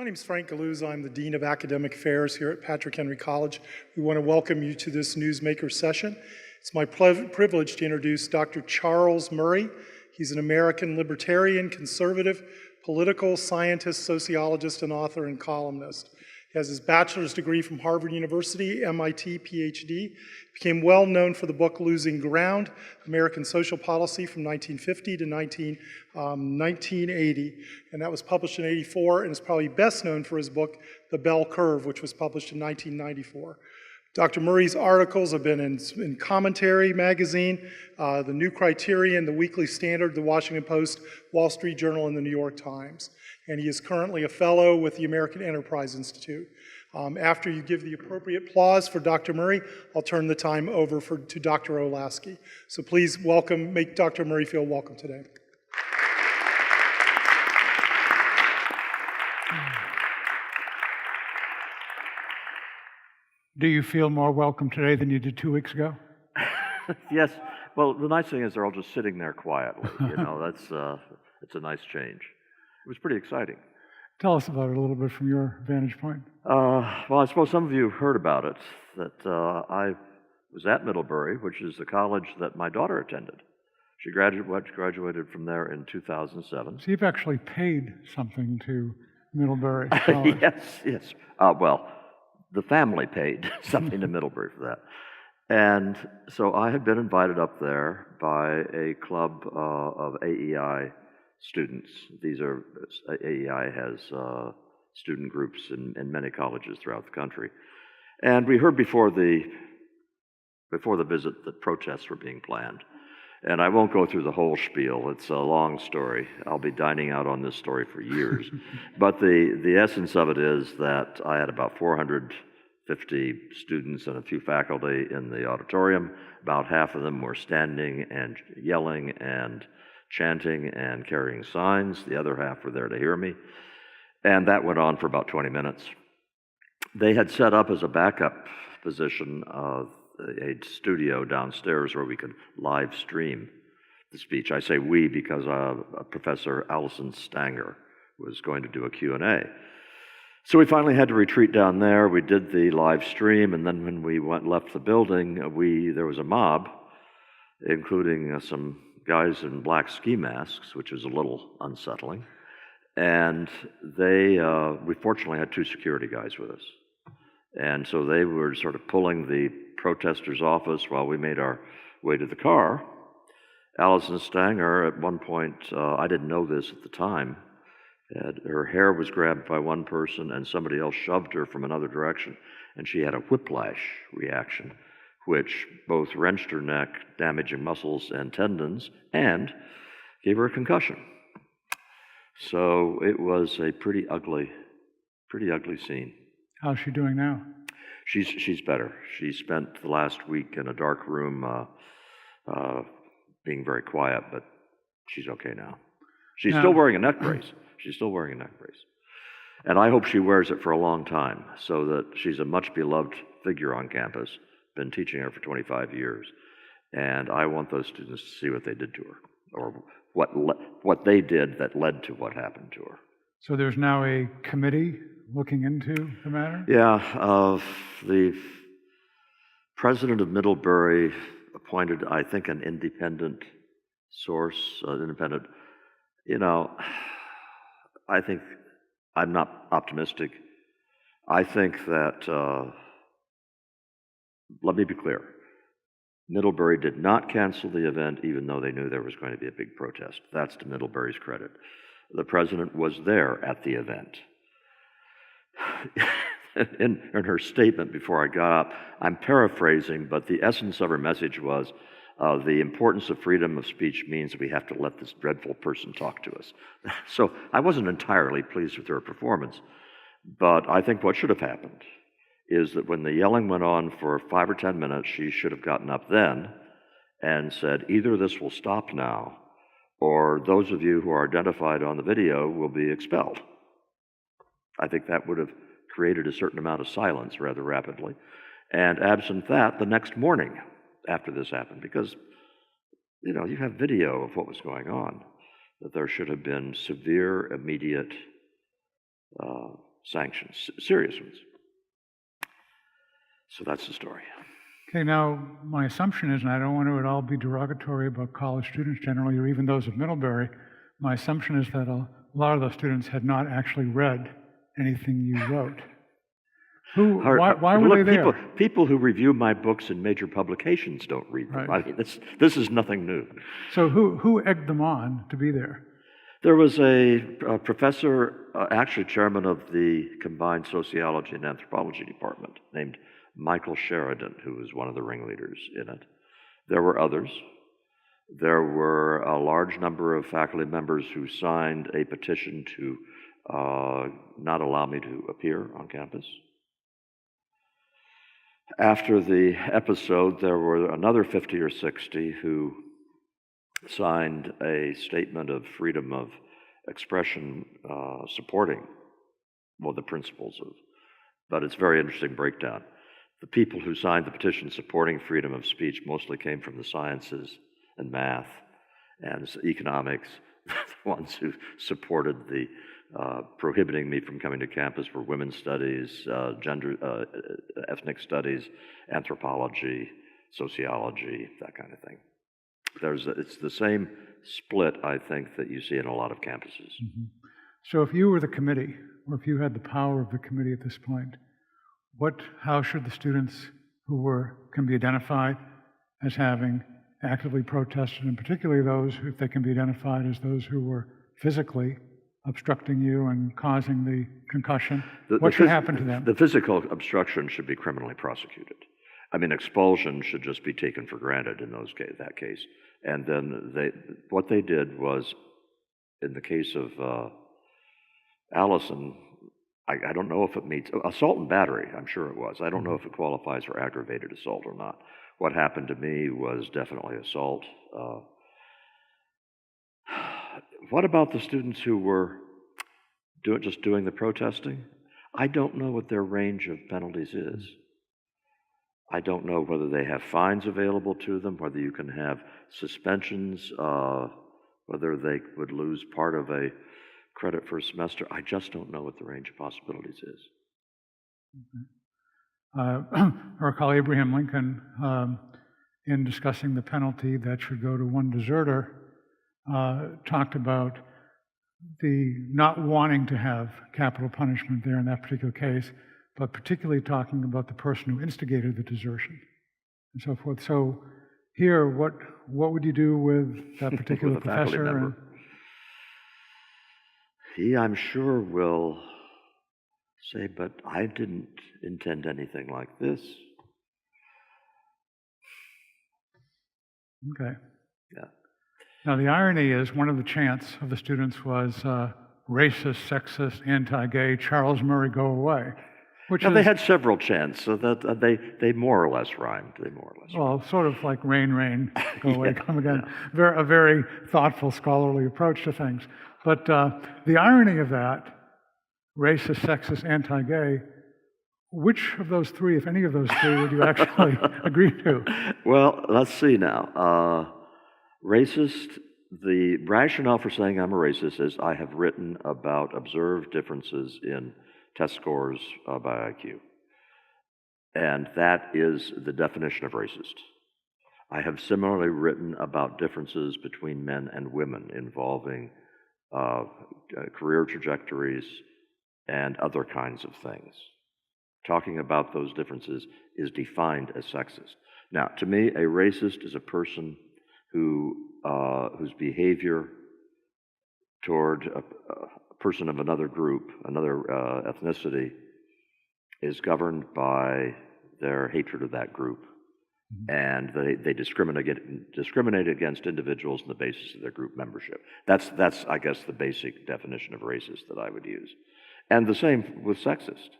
My name is Frank Galuzza. I'm the Dean of Academic Affairs here at Patrick Henry College. We want to welcome you to this Newsmakers session. It's my privilege to introduce Dr. Charles Murray. He's an American libertarian, conservative, political scientist, sociologist, and author and columnist. He has his bachelor's degree from Harvard University, MIT, PhD. Became well known for the book Losing Ground, American Social Policy from 1950 to 1980. And that was published in 84 and is probably best known for his book, The Bell Curve, which was published in 1994. Dr. Murray's articles have been in Commentary magazine, the New Criterion, the Weekly Standard, the Washington Post, Wall Street Journal, and the New York Times. And he is currently a fellow with the American Enterprise Institute. After you give the appropriate applause for Dr. Murray, I'll turn the time over to Dr. Olasky. So please make Dr. Murray feel welcome today. Do you feel more welcome today than you did 2 weeks ago? Yes. Well, the nice thing is they're all just sitting there quietly. You know, it's a nice change. It was pretty exciting. Tell us about it a little bit from your vantage point. Well, I suppose some of you heard about it, that I was at Middlebury, which is the college that my daughter attended. She graduated from there in 2007. So you've actually paid something to Middlebury College. Yes. Well, the family paid something to Middlebury for that. And so I had been invited up there by a club of AEI students. AEI has student groups in many colleges throughout the country. And we heard before the visit that protests were being planned. And I won't go through the whole spiel. It's a long story. I'll be dining out on this story for years. But the essence of it is that I had about 450 students and a few faculty in the auditorium. About half of them were standing and yelling and chanting and carrying signs. The other half were there to hear me. And that went on for about 20 minutes. They had set up as a backup position a studio downstairs where we could live stream the speech. I say we because Professor Allison Stanger was going to do a Q&A. So we finally had to retreat down there. We did the live stream, and then when we left the building, there was a mob, including some guys in black ski masks, which was a little unsettling. And we fortunately had 2 security guys with us. And so they were sort of pulling the protesters' office while we made our way to the car. Allison Stanger, at one point, I didn't know this at the time, her hair was grabbed by one person and somebody else shoved her from another direction, and she had a whiplash reaction, which both wrenched her neck, damaging muscles and tendons, and gave her a concussion. So it was a pretty ugly scene. How's she doing now? She's better. She spent the last week in a dark room being very quiet, but she's okay now. She's still wearing a neck brace. And I hope she wears it for a long time, so that she's a much beloved figure on campus. Been teaching her for 25 years. And I want those students to see what they did to her, or what they did that led to what happened to her. So there's now a committee looking into the matter? Yeah, the president of Middlebury appointed, I think, an independent source, I think, I'm not optimistic. I think that, let me be clear, Middlebury did not cancel the event even though they knew there was going to be a big protest. That's to Middlebury's credit. The president was there at the event. In her statement before I got up, I'm paraphrasing, but the essence of her message was, the importance of freedom of speech means we have to let this dreadful person talk to us. So I wasn't entirely pleased with her performance, but I think what should have happened is that when the yelling went on for 5 or 10 minutes, she should have gotten up then and said, either this will stop now, or those of you who are identified on the video will be expelled. I think that would have created a certain amount of silence rather rapidly. And absent that, the next morning after this happened, because, you have video of what was going on, that there should have been severe, immediate sanctions, serious ones. So that's the story. Okay, now my assumption is, and I don't want to at all be derogatory about college students generally, or even those of Middlebury, my assumption is that a lot of those students had not actually read anything you wrote. Why were they there? People who review my books in major publications don't read them. Right. I mean, this is nothing new. So who egged them on to be there? There was a professor, actually chairman of the combined sociology and anthropology department, named Michael Sheridan, who was one of the ringleaders in it. There were others. There were a large number of faculty members who signed a petition to not allow me to appear on campus. After the episode, there were another 50 or 60 who signed a statement of freedom of expression supporting, well, the principles of, but it's a very interesting breakdown. The people who signed the petition supporting freedom of speech mostly came from the sciences and math and economics. The ones who supported the prohibiting me from coming to campus were women's studies, ethnic studies, anthropology, sociology, that kind of thing. It's the same split, I think, that you see in a lot of campuses. Mm-hmm. So if you were the committee, or if you had the power of the committee at this point, how should the students who can be identified as having actively protested, and particularly those, if they can be identified as those who were physically obstructing you and causing the concussion, what should happen to them? The physical obstruction should be criminally prosecuted. I mean, expulsion should just be taken for granted in that case. And then what they did was, in the case of Allison, I don't know if it meets assault and battery. I'm sure it was. I don't know if it qualifies for aggravated assault or not. What happened to me was definitely assault. What about the students who were just doing the protesting? I don't know what their range of penalties is. I don't know whether they have fines available to them, whether you can have suspensions, whether they would lose part of a credit for a semester. I just don't know what the range of possibilities is. Our colleague Abraham Lincoln, in discussing the penalty that should go to one deserter, talked about the not wanting to have capital punishment there in that particular case, but particularly talking about the person who instigated the desertion and so forth. So here, what would you do with that particular with a faculty professor? member? He, I'm sure, will say, but I didn't intend anything like this. Okay. Yeah. Now, the irony is one of the chants of the students was racist, sexist, anti-gay, Charles Murray, go away. They had several chants, so that they more or less rhymed. Well, sort of like rain, rain, go away, come again. Yeah. A very thoughtful, scholarly approach to things. But the irony of that, racist, sexist, anti-gay, which of those three, if any of those three, would you actually agree to? Well, let's see now. Racist, the rationale for saying I'm a racist is I have written about observed differences in test scores by IQ. And that is the definition of racist. I have similarly written about differences between men and women involving career trajectories and other kinds of things. Talking about those differences is defined as sexist. Now, to me, a racist is a person whose behavior toward a person of another group, another ethnicity, is governed by their hatred of that group. And they discriminate against individuals on the basis of their group membership. That's I guess, the basic definition of racist that I would use. And the same with sexist.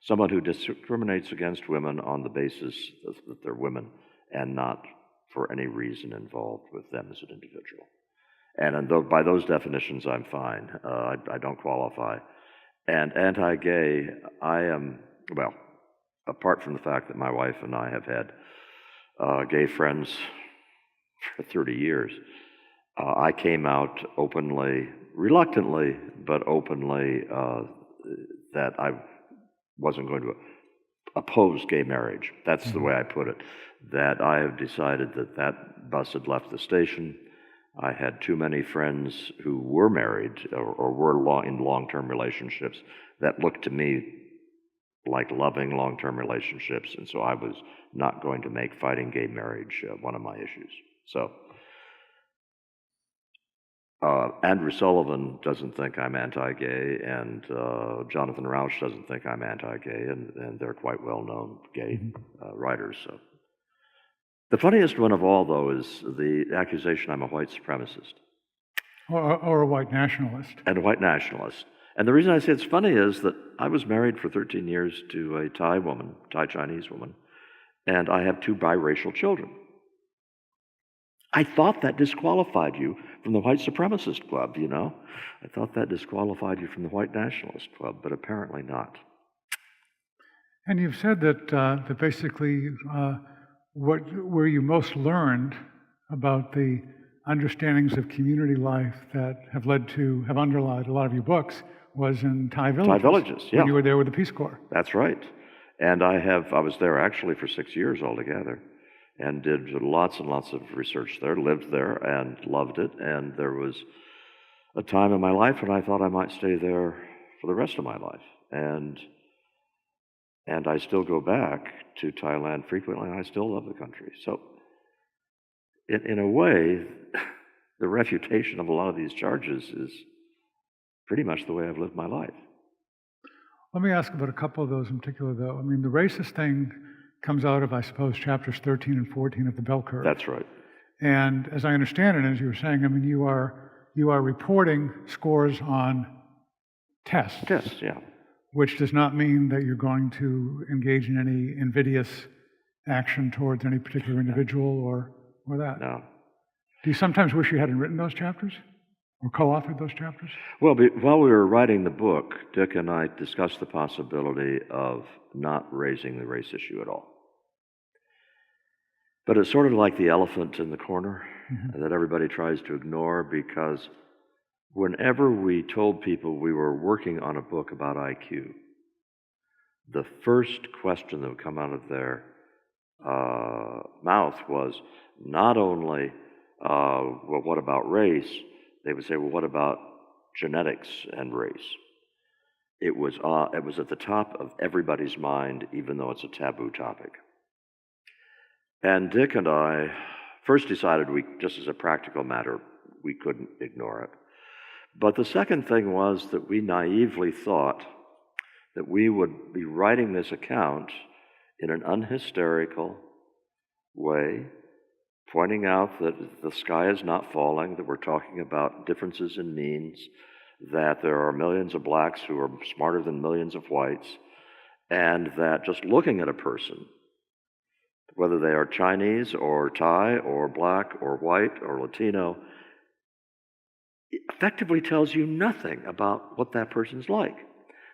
Someone who discriminates against women on the basis that they're women and not for any reason involved with them as an individual. And by those definitions, I'm fine. I don't qualify. And anti-gay, I am, well, apart from the fact that my wife and I have had gay friends for 30 years, I came out openly, reluctantly, but openly that I wasn't going to oppose gay marriage. That's the way I put it. That I have decided that that bus had left the station. I had too many friends who were married or were in long-term relationships that looked to me like loving long-term relationships, and so I was not going to make fighting gay marriage one of my issues. So, Andrew Sullivan doesn't think I'm anti-gay, and Jonathan Rauch doesn't think I'm anti-gay, and they're quite well-known gay writers. So, the funniest one of all, though, is the accusation I'm a white supremacist. Or a white nationalist. And a white nationalist. And the reason I say it's funny is that I was married for 13 years to a Thai Chinese woman, and I have 2 biracial children. I thought that disqualified you from the white supremacist club, you know? I thought that disqualified you from the white nationalist club, but apparently not. And you've said that basically where you most learned about the understandings of community life that have underlied a lot of your books was in Thai villages. Thai villages, yeah. When you were there with the Peace Corps. That's right. And I was there actually for 6 years altogether, and did lots and lots of research there, lived there and loved it, and there was a time in my life when I thought I might stay there for the rest of my life. And I still go back to Thailand frequently, and I still love the country. So, in a way, the refutation of a lot of these charges is pretty much the way I've lived my life. Let me ask about a couple of those in particular, though. I mean, the racist thing comes out of, I suppose, chapters 13 and 14 of the bell curve. That's right. And as I understand it, as you were saying, I mean, you are reporting scores on tests. Tests, yeah. Which does not mean that you're going to engage in any invidious action towards any particular individual or that. No. Do you sometimes wish you hadn't written those chapters or co-authored those chapters? Well, while we were writing the book, Dick and I discussed the possibility of not raising the race issue at all. But it's sort of like the elephant in the corner that everybody tries to ignore, because whenever we told people we were working on a book about IQ, the first question that would come out of their mouth was not only, well, what about race? They would say, well, what about genetics and race? It was at the top of everybody's mind, even though it's a taboo topic. And Dick and I first decided just as a practical matter, we couldn't ignore it. But the second thing was that we naively thought that we would be writing this account in an unhysterical way, pointing out that the sky is not falling, that we're talking about differences in means, that there are millions of blacks who are smarter than millions of whites, and that just looking at a person, whether they are Chinese or Thai or black or white or Latino, effectively tells you nothing about what that person's like.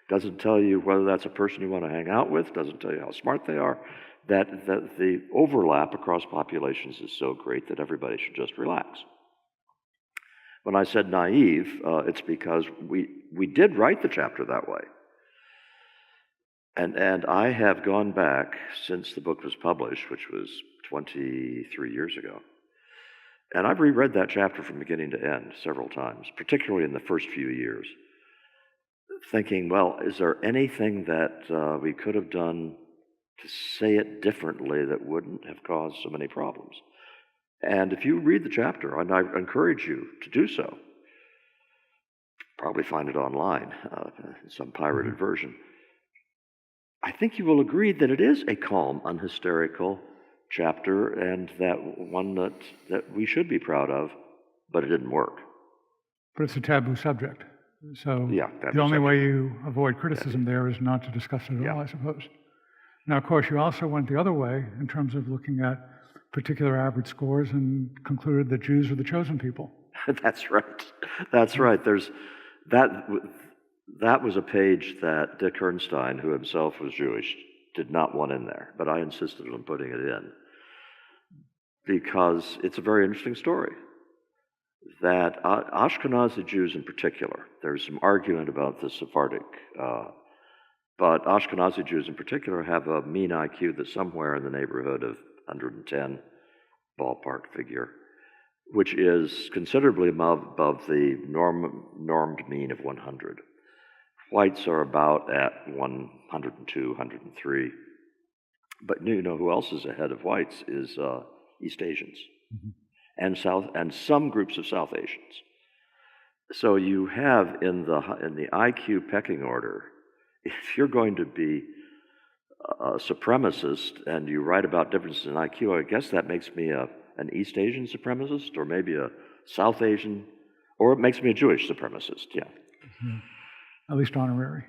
Doesn't tell you whether that's a person you want to hang out with, doesn't tell you how smart they are, that the overlap across populations is so great that everybody should just relax. When I said naive, it's because we did write the chapter that way. And I have gone back since the book was published, which was 23 years ago, and I've reread that chapter from beginning to end several times, particularly in the first few years, thinking, well, is there anything that we could have done to say it differently that wouldn't have caused so many problems? And if you read the chapter, and I encourage you to do so, probably find it online, some pirated version, I think you will agree that it is a calm, unhysterical chapter, and that one that we should be proud of, but it didn't work. But it's a taboo subject. So yeah, the only way you avoid criticism there is not to discuss it at all, I suppose. Now, of course, you also went the other way in terms of looking at particular average scores and concluded that Jews are the chosen people. That's right. That's right. There's that was a page that Dick Herrnstein, who himself was Jewish, did not want in there, but I insisted on putting it in because it's a very interesting story. That Ashkenazi Jews in particular, there's some argument about the Sephardic But Ashkenazi Jews in particular have a mean IQ that's somewhere in the neighborhood of 110, ballpark figure, which is considerably above the normed mean of 100. Whites are about at 102, 103. But you know who else is ahead of whites is East Asians and some groups of South Asians. So you have in the IQ pecking order, if you're going to be a supremacist and you write about differences in IQ, I guess that makes me an East Asian supremacist, or maybe a South Asian, or it makes me a Jewish supremacist. Yeah. At least honorary.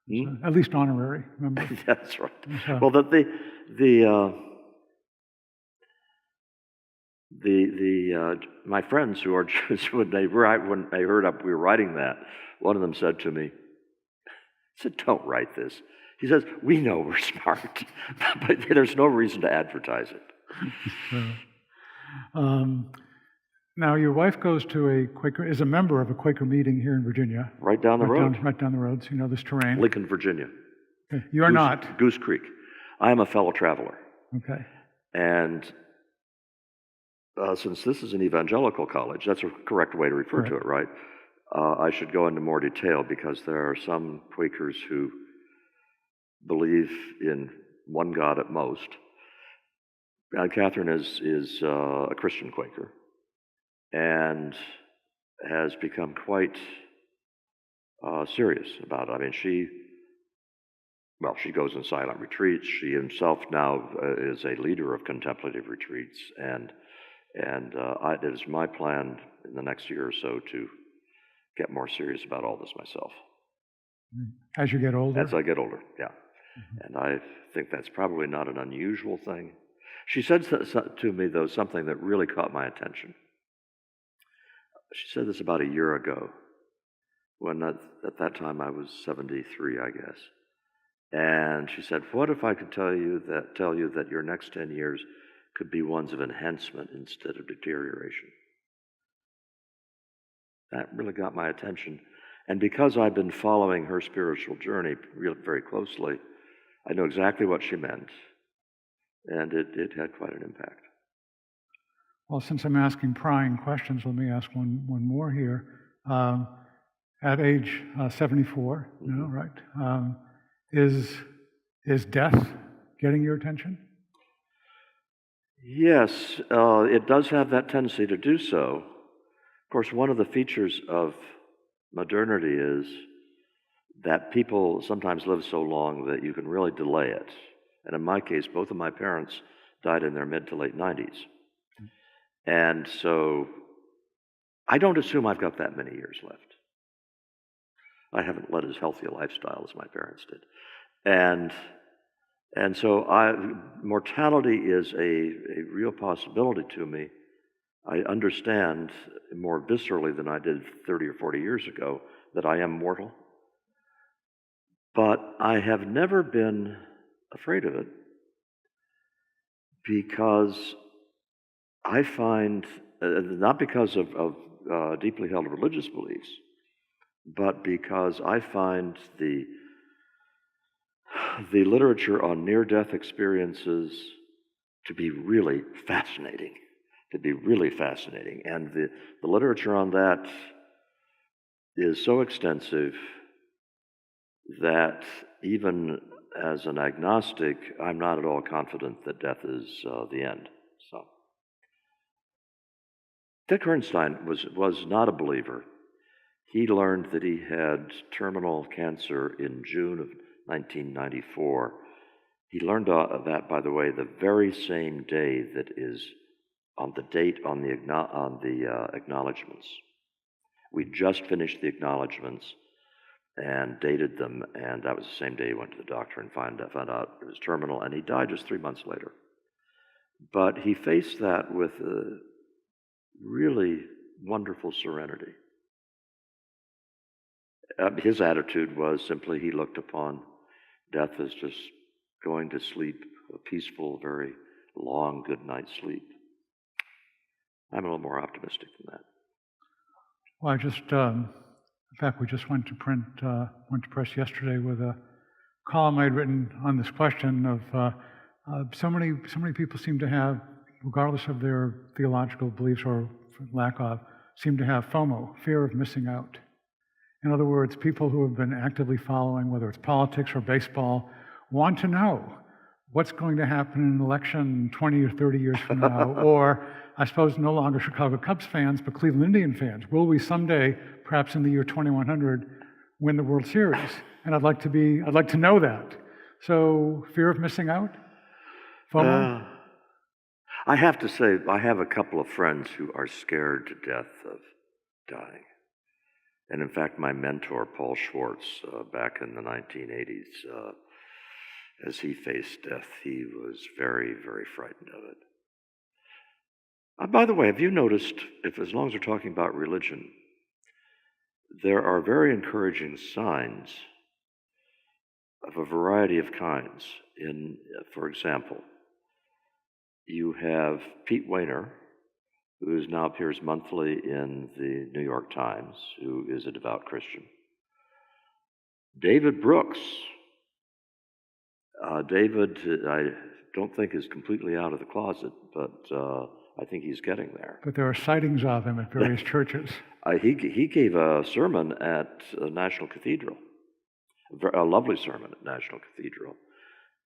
Hmm? At least honorary, remember? That's right. So, Well, my friends who are Jews, when they heard we were writing that, one of them said to me, he said, "Don't write this." He says, "We know we're smart, but there's no reason to advertise it." now, your wife goes to is a member of a Quaker meeting here in Virginia. Right down the road. Right down the road, so you know this terrain. Lincoln, Virginia. Okay. You are not. Goose Creek. I am a fellow traveler. Okay. And since this is an evangelical college, that's a correct way to refer to it, right? I should go into more detail because there are some Quakers who believe in one God at most. Catherine is a Christian Quaker and has become quite serious about it. I mean, she goes in silent retreats. She herself now is a leader of contemplative retreats, and it is my plan in the next year or so to get more serious about all this myself. As you get older? As I get older, yeah. And I think that's probably not an unusual thing. She said to me, though, something that really caught my attention. She said this about a year ago, when at that time I was 73, I guess. And she said, "What if I could tell you that your next 10 years could be ones of enhancement instead of deterioration?" That really got my attention. And because I've been following her spiritual journey very closely, I know exactly what she meant. And it had quite an impact. Well, since I'm asking prying questions, let me ask one more here. At age 74, right? Is death getting your attention? Yes, it does have that tendency to do so. Of course, one of the features of modernity is that people sometimes live so long that you can really delay it. And in my case, both of my parents died in their mid to late 90s. And so I don't assume I've got that many years left. I haven't led as healthy a lifestyle as my parents did. And so mortality is a real possibility to me. I understand more viscerally than I did 30 or 40 years ago that I am mortal. But I have never been afraid of it because I find, not because of deeply held religious beliefs, but because I find the literature on near-death experiences to be really fascinating, And the literature on that is so extensive that even as an agnostic, I'm not at all confident that death is the end. So, Dick Bernstein was not a believer. He learned that he had terminal cancer in June of 1994. He learned that, by the way, the very same day that is on the date on the acknowledgments. We just finished the acknowledgments and dated them, and that was the same day he went to the doctor and found out it was terminal, and he died just 3 months later. But he faced that with a really wonderful serenity. His attitude was simply he looked upon death as just going to sleep, a peaceful, very long, good night's sleep. I'm a little more optimistic than that. Well, in fact, we just went to press yesterday with a column I'd written on this question of so many people seem to have, regardless of their theological beliefs or lack of, seem to have FOMO, fear of missing out. In other words, people who have been actively following, whether it's politics or baseball, want to know what's going to happen in an election 20 or 30 years from now, or I suppose no longer Chicago Cubs fans, but Cleveland Indian fans. Will we someday, perhaps in the year 2100, win the World Series? And I'd like to know that. So, fear of missing out? FOMO? I have to say, I have a couple of friends who are scared to death of dying. And in fact, my mentor, Paul Schwartz, back in the 1980s, as he faced death, he was very, very frightened of it. By the way, have you noticed, as long as we're talking about religion, there are very encouraging signs of a variety of kinds. For example, you have Pete Wehner, who now appears monthly in the New York Times, who is a devout Christian. David Brooks. David, I don't think is completely out of the closet, but I think he's getting there. But there are sightings of him at various churches. He gave a sermon at National Cathedral, a lovely sermon at National Cathedral.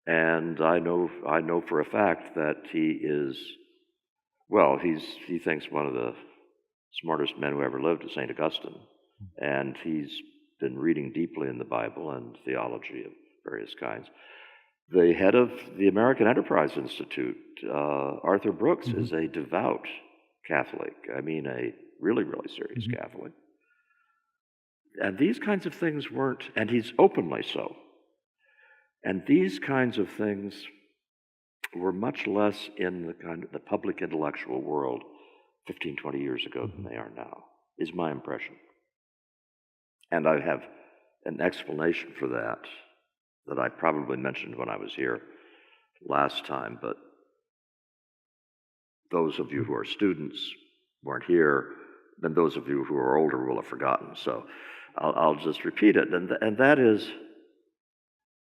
And I know for a fact that he thinks one of the smartest men who ever lived is St. Augustine. And he's been reading deeply in the Bible and theology of various kinds. The head of the American Enterprise Institute, Arthur Brooks, is a devout Catholic. I mean, a really, really serious Catholic. And these kinds of things weren't, and he's openly so. And these kinds of things were much less in the public intellectual world 15, 20 years ago than they are now, is my impression. And I have an explanation for that I probably mentioned when I was here last time, but those of you who are students weren't here, then those of you who are older will have forgotten. So I'll just repeat it. And that is,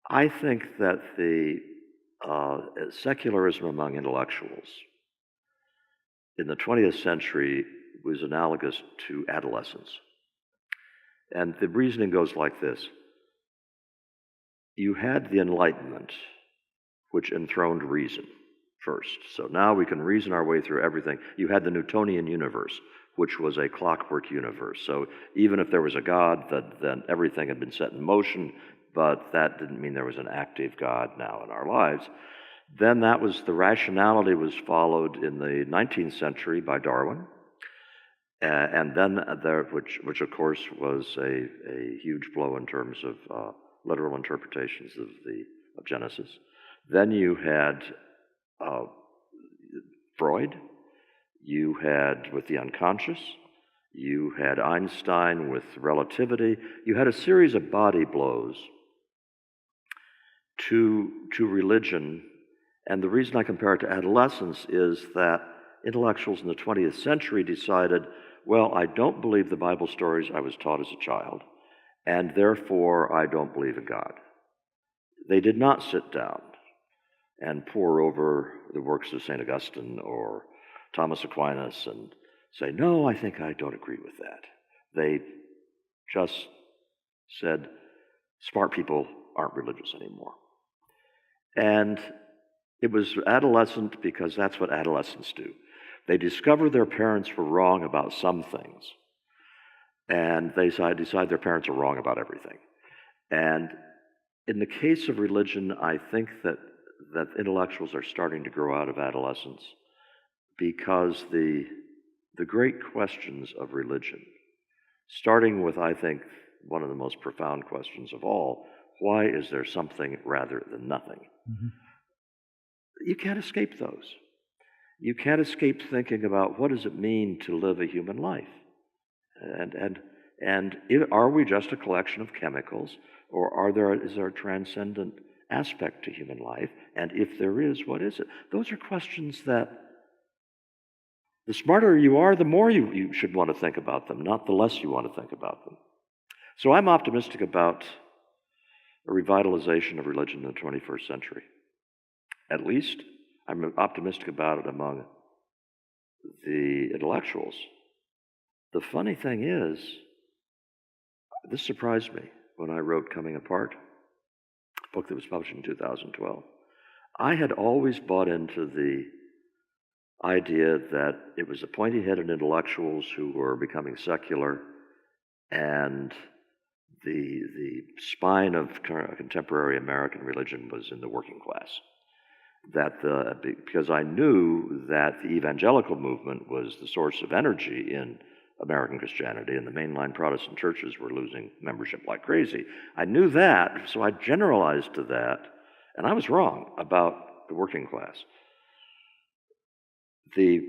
I think that the secularism among intellectuals in the 20th century was analogous to adolescence. And the reasoning goes like this. You had the Enlightenment, which enthroned reason first. So now we can reason our way through everything. You had the Newtonian universe, which was a clockwork universe. So even if there was a God, then everything had been set in motion, but that didn't mean there was an active God now in our lives. Then the rationality was followed in the 19th century by Darwin, and then which of course was a huge blow in terms of literal interpretations of Genesis. Then you had Freud, you had with the unconscious, you had Einstein with relativity, you had a series of body blows to religion. And the reason I compare it to adolescence is that intellectuals in the 20th century decided, well, I don't believe the Bible stories I was taught as a child, and therefore I don't believe in God. They did not sit down and pore over the works of St. Augustine or Thomas Aquinas and say, no, I think I don't agree with that. They just said, smart people aren't religious anymore. And it was adolescent because that's what adolescents do. They discover their parents were wrong about some things, and they decide their parents are wrong about everything. And in the case of religion, I think that intellectuals are starting to grow out of adolescence because the great questions of religion, starting with, I think, one of the most profound questions of all, why is there something rather than nothing? Mm-hmm. You can't escape those. You can't escape thinking about what does it mean to live a human life? And are we just a collection of chemicals, or is there a transcendent aspect to human life? And if there is, what is it? Those are questions that the smarter you are, the more you should want to think about them, not the less you want to think about them. So I'm optimistic about a revitalization of religion in the 21st century. At least I'm optimistic about it among the intellectuals. The funny thing is, this surprised me when I wrote Coming Apart, a book that was published in 2012. I had always bought into the idea that it was the pointy-headed intellectuals who were becoming secular, and the spine of contemporary American religion was in the working class. Because I knew that the evangelical movement was the source of energy in American Christianity, and the mainline Protestant churches were losing membership like crazy. I knew that, so I generalized to that, and I was wrong about the working class. The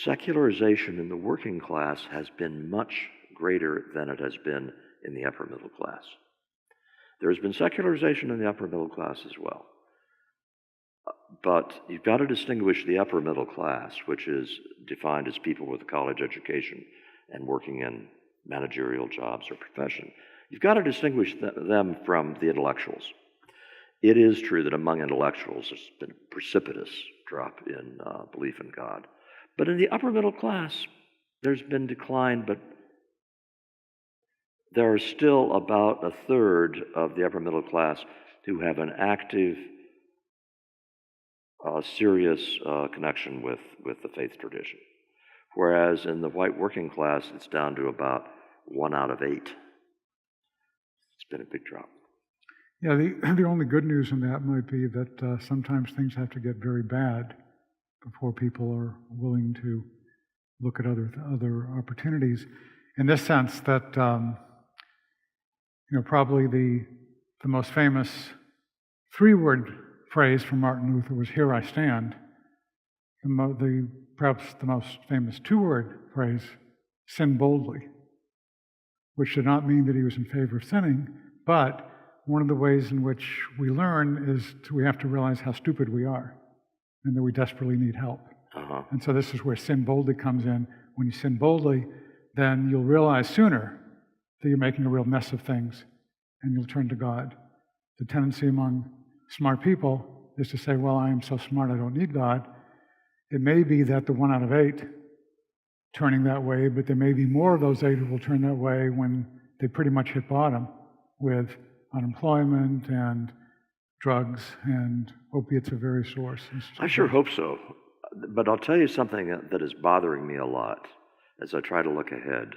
secularization in the working class has been much greater than it has been in the upper middle class. There has been secularization in the upper middle class as well. But you've got to distinguish the upper middle class, which is defined as people with a college education and working in managerial jobs or profession. You've got to distinguish them from the intellectuals. It is true that among intellectuals there's been a precipitous drop in belief in God. But in the upper middle class, there's been decline, but there are still about a third of the upper middle class who have an active, serious connection with the faith tradition. Whereas in the white working class, it's down to about 1 out of 8. It's been a big drop. Yeah, the only good news in that might be that sometimes things have to get very bad before people are willing to look at other opportunities. In this sense, that probably the most famous 3-word phrase from Martin Luther was "Here I stand." Perhaps the most famous 2-word phrase, "Sin boldly," which did not mean that he was in favor of sinning, but one of the ways in which we learn is we have to realize how stupid we are and that we desperately need help. Uh-huh. And so this is where sin boldly comes in. When you sin boldly, then you'll realize sooner that you're making a real mess of things, and you'll turn to God. The tendency among smart people is to say, well, I am so smart I don't need God. It may be that the 1 out of 8 turning that way, but there may be more of those 8 who will turn that way when they pretty much hit bottom with unemployment and drugs and opiates of various sorts. I sure hope so. But I'll tell you something that is bothering me a lot as I try to look ahead.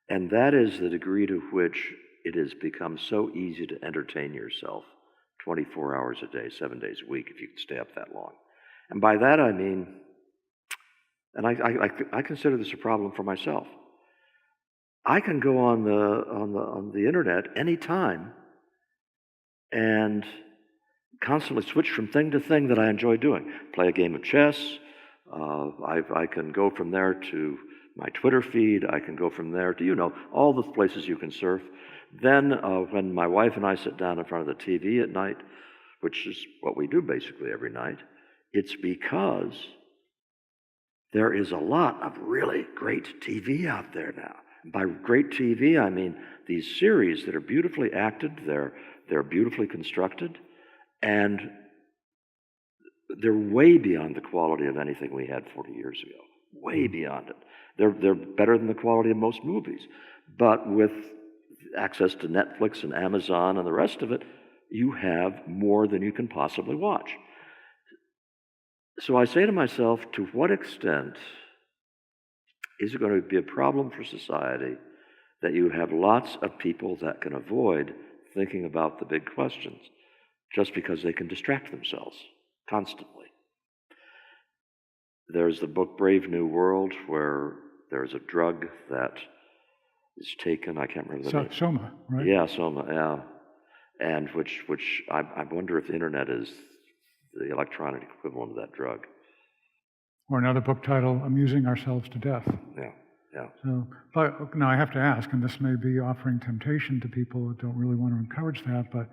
And that is the degree to which it has become so easy to entertain yourself 24 hours a day, 7 days a week, if you can stay up that long. And by that I mean, and I consider this a problem for myself. I can go on the internet anytime and constantly switch from thing to thing that I enjoy doing. Play a game of chess. I can go from there to my Twitter feed. I can go from there to, all the places you can surf. Then when my wife and I sit down in front of the TV at night, which is what we do basically every night, it's because there is a lot of really great TV out there now. By great TV, I mean these series that are beautifully acted, they're beautifully constructed, and they're way beyond the quality of anything we had 40 years ago. Way beyond it. They're better than the quality of most movies. But with access to Netflix and Amazon and the rest of it, you have more than you can possibly watch. So I say to myself, to what extent is it going to be a problem for society that you have lots of people that can avoid thinking about the big questions just because they can distract themselves constantly? There's the book Brave New World, where there's a drug that is taken, I can't remember the name. Soma, right? Yeah, Soma, yeah. And which I wonder if the internet is the electronic equivalent of that drug. Or another book title, Amusing Ourselves to Death. Yeah. So, but now I have to ask, and this may be offering temptation to people that don't really want to encourage that, but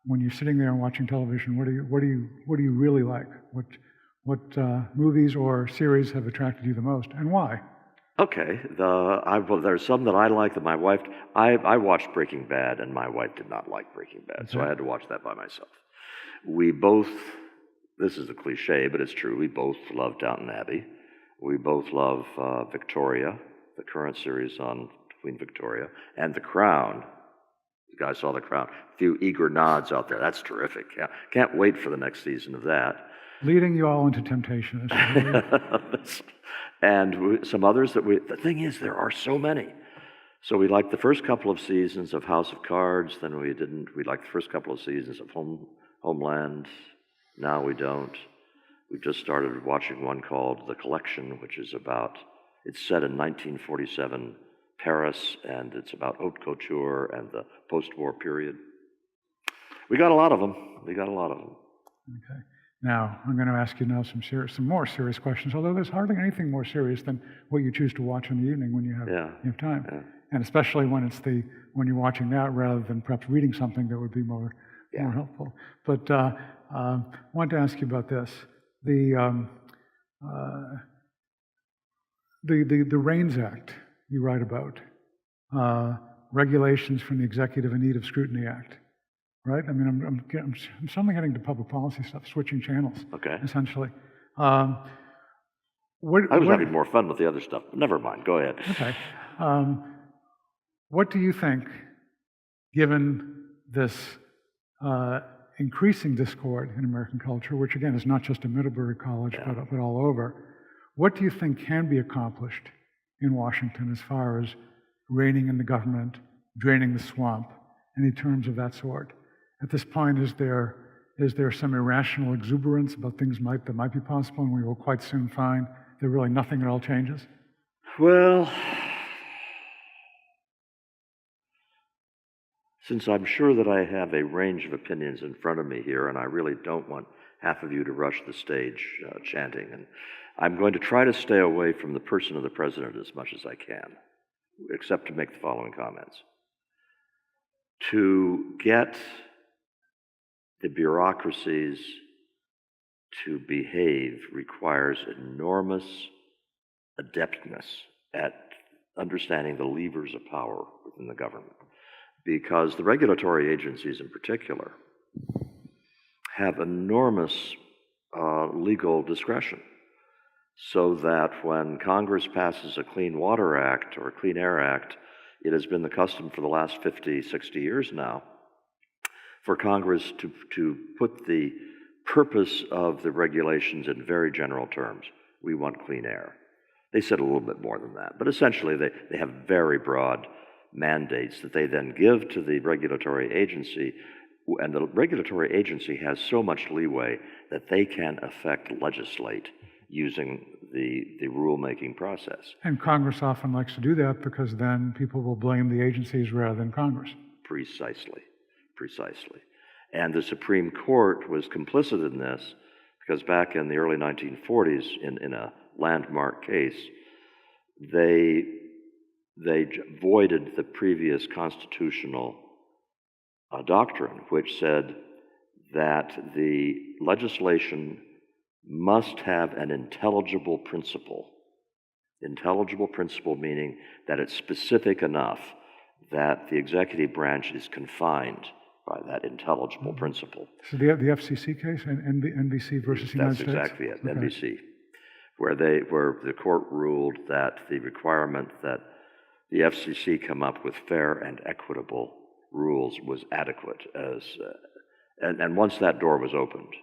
when you're sitting there and watching television, what do you really like? What movies or series have attracted you the most, and why? Okay, well, there's some that I like that my wife, I watched Breaking Bad and my wife did not like Breaking Bad, so I had to watch that by myself. We both, this is a cliche, but it's true, we both love Downton Abbey. We both love Victoria, the current series on Queen Victoria, and The Crown. You guys saw The Crown. A few eager nods out there. That's terrific. Can't wait for the next season of that. Leading you all into temptation. And some others that the thing is, there are so many. So we liked the first couple of seasons of House of Cards, then we didn't. We liked the first couple of seasons of Homeland. Now we don't. We've just started watching one called The Collection, which is it's set in 1947 Paris, and it's about haute couture and the post-war period. We got a lot of them. Okay. Now, I'm going to ask you now some more serious questions, although there's hardly anything more serious than what you choose to watch in the evening when you have time. Yeah. And especially when when you're watching that rather than perhaps reading something that would be more helpful. But I wanted to ask you about this. The REINS Act you write about, regulations from the Executive in Need of Scrutiny Act. Right? I mean, I'm suddenly getting to public policy stuff, switching channels, essentially. I was having more fun with the other stuff. Never mind, go ahead. Okay. What do you think, given this increasing discord in American culture, which again is not just a Middlebury College, but all over, what do you think can be accomplished in Washington as far as reining in the government, draining the swamp, any terms of that sort? At this point, is there some irrational exuberance about things that might be possible, and we will quite soon find that really nothing at all changes? Well, since I'm sure that I have a range of opinions in front of me here, and I really don't want half of you to rush the stage chanting, and I'm going to try to stay away from the person of the president as much as I can, except to make the following comments. To get the bureaucracies to behave requires enormous adeptness at understanding the levers of power within the government, because the regulatory agencies in particular have enormous legal discretion, so that when Congress passes a Clean Water Act or a Clean Air Act, it has been the custom for the last 50, 60 years now for Congress to put the purpose of the regulations in very general terms. We want clean air. They said a little bit more than that, but essentially they have very broad mandates that they then give to the regulatory agency, and the regulatory agency has so much leeway that they can legislate using the rulemaking process. And Congress often likes to do that because then people will blame the agencies rather than Congress. Precisely. And the Supreme Court was complicit in this because back in the early 1940s, in a landmark case, they voided the previous constitutional doctrine, which said that the legislation must have an intelligible principle. Intelligible principle meaning that it's specific enough that the executive branch is confined by that intelligible principle. So the FCC case, NBC versus United States? That's exactly it, NBC, where the court ruled that the requirement that the FCC come up with fair and equitable rules was adequate. And once that door was opened,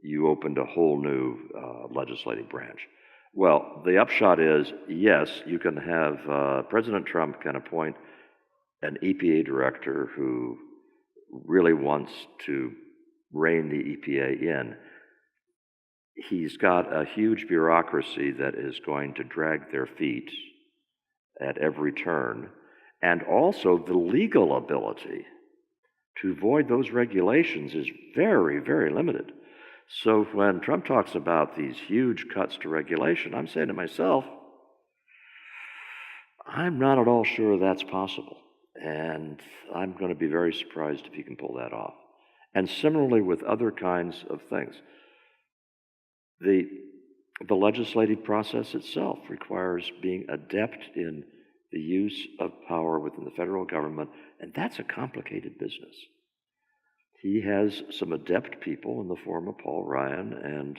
you opened a whole new legislative branch. Well, the upshot is, yes, you can have, President Trump can appoint an EPA director who really wants to rein the EPA in. He's got a huge bureaucracy that is going to drag their feet at every turn, and also the legal ability to void those regulations is very, very limited. So when Trump talks about these huge cuts to regulation, I'm saying to myself, I'm not at all sure that's possible. And I'm going to be very surprised if he can pull that off. And similarly with other kinds of things. the legislative process itself requires being adept in the use of power within the federal government, and that's a complicated business. He has some adept people in the form of Paul Ryan and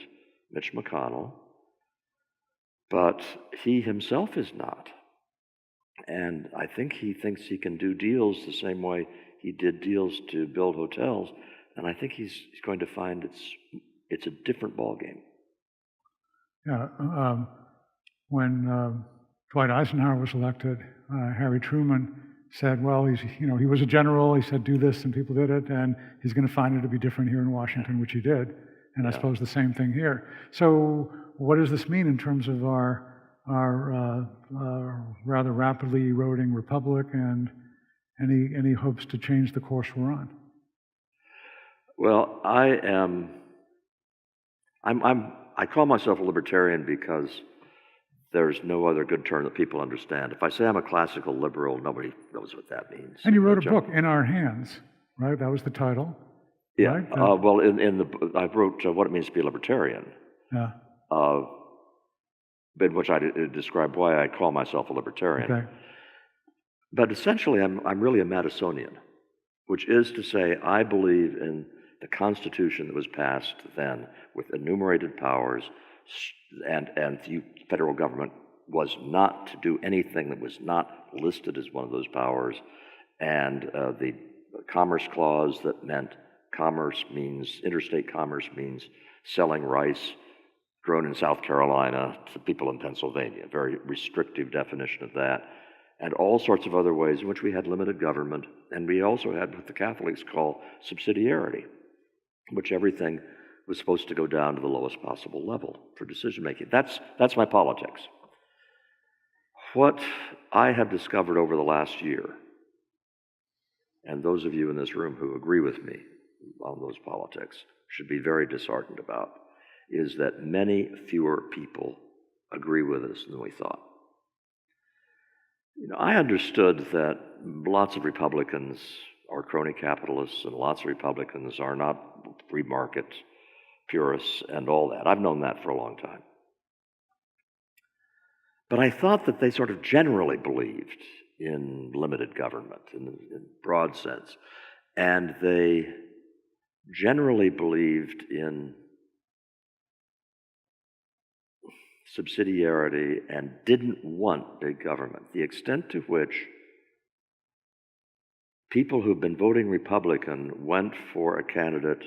Mitch McConnell, but he himself is not. And I think he thinks he can do deals the same way he did deals to build hotels, and I think he's going to find it's a different ballgame. Yeah, when Dwight Eisenhower was elected, Harry Truman said, well, he was a general, he said do this, and people did it, and he's going to find it to be different here in Washington, which he did. And I suppose the same thing here. So what does this mean in terms of our rather rapidly eroding republic and any hopes to change the course we're on? Well, I call myself a libertarian because there's no other good term that people understand. If I say I'm a classical liberal, nobody knows what that means. And you wrote a book, In Our Hands, right? That was the title. Yeah. Right? Well, I wrote What It Means to Be a Libertarian. Yeah. In which I describe why I call myself a libertarian. Okay. But essentially, I'm really a Madisonian, which is to say, I believe in the Constitution that was passed then with enumerated powers, and the federal government was not to do anything that was not listed as one of those powers, and the Commerce Clause that meant interstate commerce means selling rice grown in South Carolina to people in Pennsylvania, a very restrictive definition of that, and all sorts of other ways in which we had limited government, and we also had what the Catholics call subsidiarity, in which everything was supposed to go down to the lowest possible level for decision making. That's my politics. What I have discovered over the last year, and those of you in this room who agree with me on those politics should be very disheartened about, is that many fewer people agree with us than we thought. I understood that lots of Republicans are crony capitalists and lots of Republicans are not free market purists and all that. I've known that for a long time. But I thought that they sort of generally believed in limited government in broad sense. And they generally believed in subsidiarity and didn't want big government. The extent to which people who've been voting Republican went for a candidate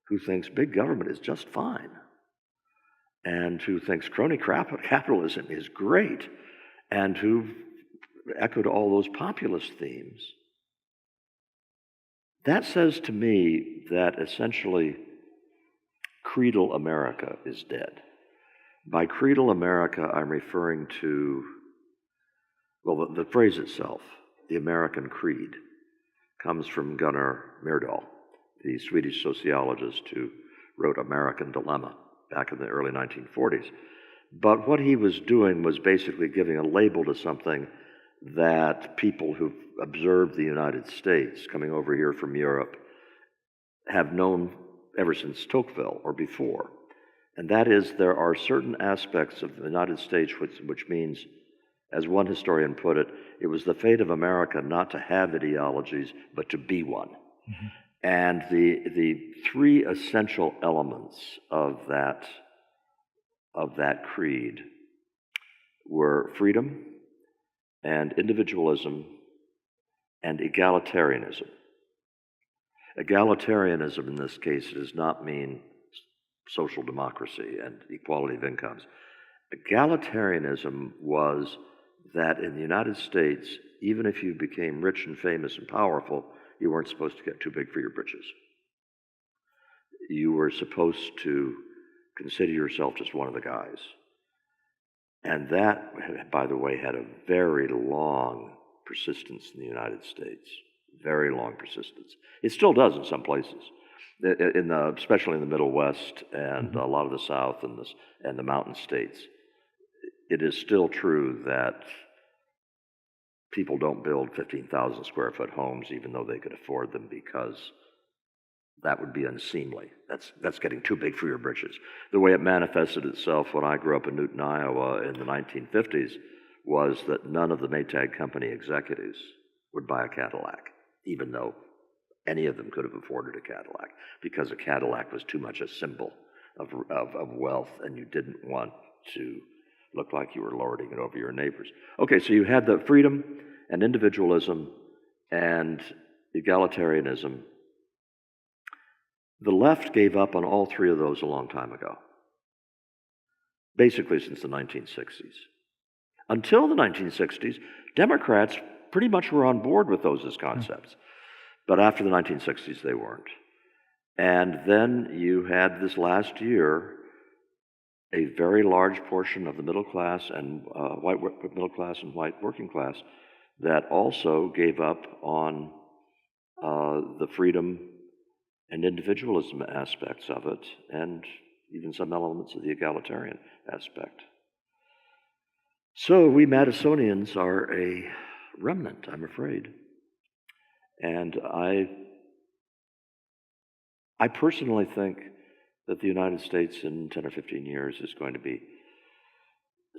who thinks big government is just fine and who thinks crony capitalism is great and who echoed all those populist themes, that says to me that essentially creedal America is dead. By creedal America, I'm referring to, well, the phrase itself, the American creed, comes from Gunnar Myrdal, the Swedish sociologist who wrote American Dilemma back in the early 1940s. But what he was doing was basically giving a label to something that people who've observed the United States coming over here from Europe have known ever since Tocqueville or before. And that is, there are certain aspects of the United States which means, as one historian put it, it was the fate of America not to have ideologies, but to be one. Mm-hmm. And the three essential elements of that creed were freedom and individualism and egalitarianism. Egalitarianism in this case does not mean social democracy and equality of incomes. Egalitarianism was that in the United States, even if you became rich and famous and powerful, you weren't supposed to get too big for your britches. You were supposed to consider yourself just one of the guys. And that, by the way, had a very long persistence in the United States. Very long persistence. It still does in some places. Especially in the Middle West and a lot of the South and the mountain states, it is still true that people don't build 15,000 square foot homes even though they could afford them because that would be unseemly. That's getting too big for your britches. The way it manifested itself when I grew up in Newton, Iowa in the 1950s was that none of the Maytag Company executives would buy a Cadillac, even though any of them could have afforded a Cadillac, because a Cadillac was too much a symbol of wealth, and you didn't want to look like you were lording it over your neighbors. Okay, so you had the freedom and individualism and egalitarianism. The left gave up on all three of those a long time ago, basically since the 1960s. Until the 1960s, Democrats pretty much were on board with those as concepts. But after the 1960s, they weren't. And then you had this last year a very large portion of the middle class and white working class that also gave up on the freedom and individualism aspects of it, and even some elements of the egalitarian aspect. So we Madisonians are a remnant, I'm afraid. And I personally think that the United States in 10 or 15 years is going to be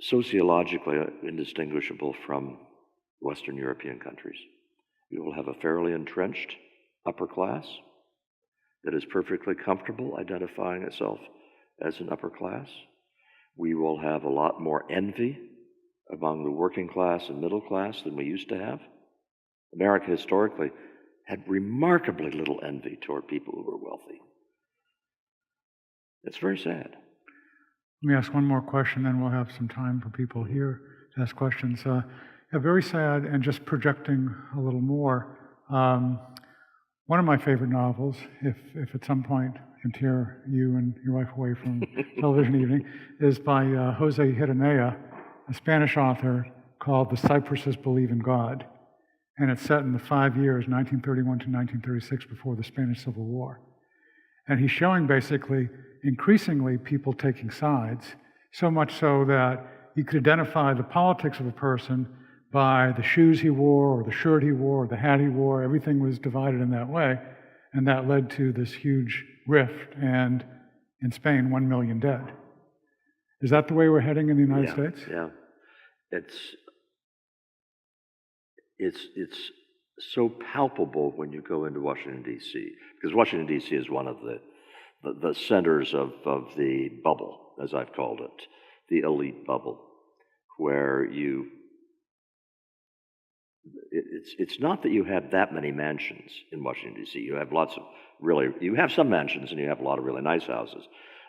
sociologically indistinguishable from Western European countries. We will have a fairly entrenched upper class that is perfectly comfortable identifying itself as an upper class. We will have a lot more envy among the working class and middle class than we used to have. America historically had remarkably little envy toward people who were wealthy. It's very sad. Let me ask one more question, then we'll have some time for people here to ask questions. Yeah, very sad, and just projecting a little more. One of my favorite novels, if at some point I can tear you and your wife away from television evening, is by Jose Hironea, a Spanish author, called The Cypresses Believe in God. And it's set in the 5 years, 1931 to 1936, before the Spanish Civil War. And he's showing basically increasingly people taking sides, so much so that you could identify the politics of a person by the shoes he wore, or the shirt he wore, or the hat he wore. Everything was divided in that way. And that led to this huge rift, and in Spain, 1 million dead. Is that the way we're heading in the United States? Yeah. It's so palpable when you go into Washington, D.C., because Washington, D.C. is one of the centers of the bubble, as I've called it, the elite bubble, where it's not that you have that many mansions in Washington, D.C. You have you have some mansions and you have a lot of really nice houses,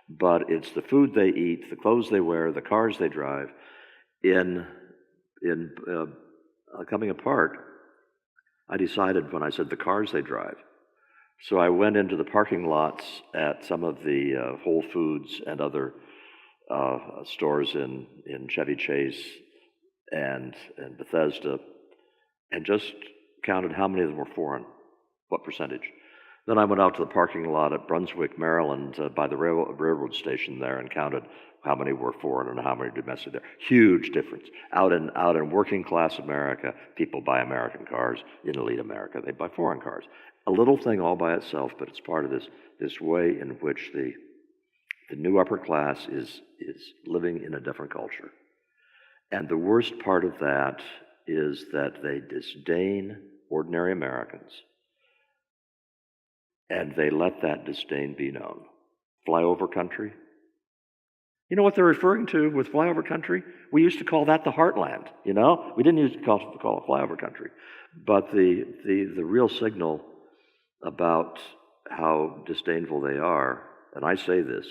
but it's the food they eat, the clothes they wear, the cars they drive. Coming apart, I decided when I said the cars they drive. So I went into the parking lots at some of the Whole Foods and other stores in Chevy Chase and Bethesda, and just counted how many of them were foreign, what percentage. Then I went out to the parking lot at Brunswick, Maryland, by the railroad station there, and counted how many were foreign and how many domestic there. Huge difference. Out in working class America, people buy American cars. In elite America, they buy foreign cars. A little thing all by itself, but it's part of this way in which the new upper class is living in a different culture. And the worst part of that is that they disdain ordinary Americans, and they let that disdain be known. Flyover country. You know what they're referring to with flyover country? We used to call that the heartland, you know? We didn't used to call it flyover country. But the real signal about how disdainful they are, and I say this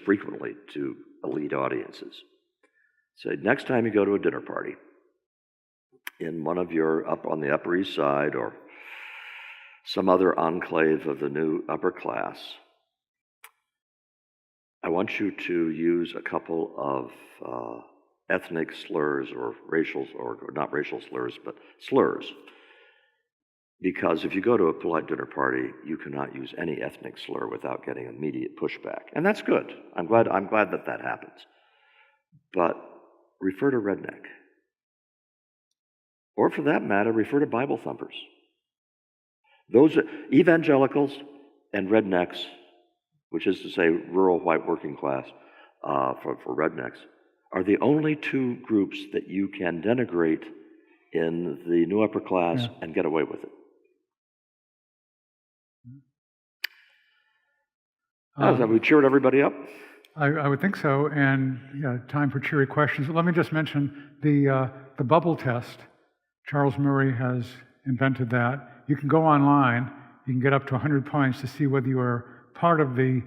frequently to elite audiences. Say, next time you go to a dinner party in one of your up on the Upper East Side or some other enclave of the new upper class, I want you to use a couple of ethnic slurs or not racial slurs, but slurs. Because if you go to a polite dinner party, you cannot use any ethnic slur without getting immediate pushback. And that's good. I'm glad that happens. But refer to redneck. Or for that matter, refer to Bible thumpers. Those are evangelicals and rednecks, which is to say rural white working class for rednecks, are the only two groups that you can denigrate in the new upper class and get away with it. Have we cheered everybody up? I would think so, and time for cheery questions. Let me just mention the bubble test. Charles Murray has invented that. You can go online, you can get up to 100 points to see whether you are part of the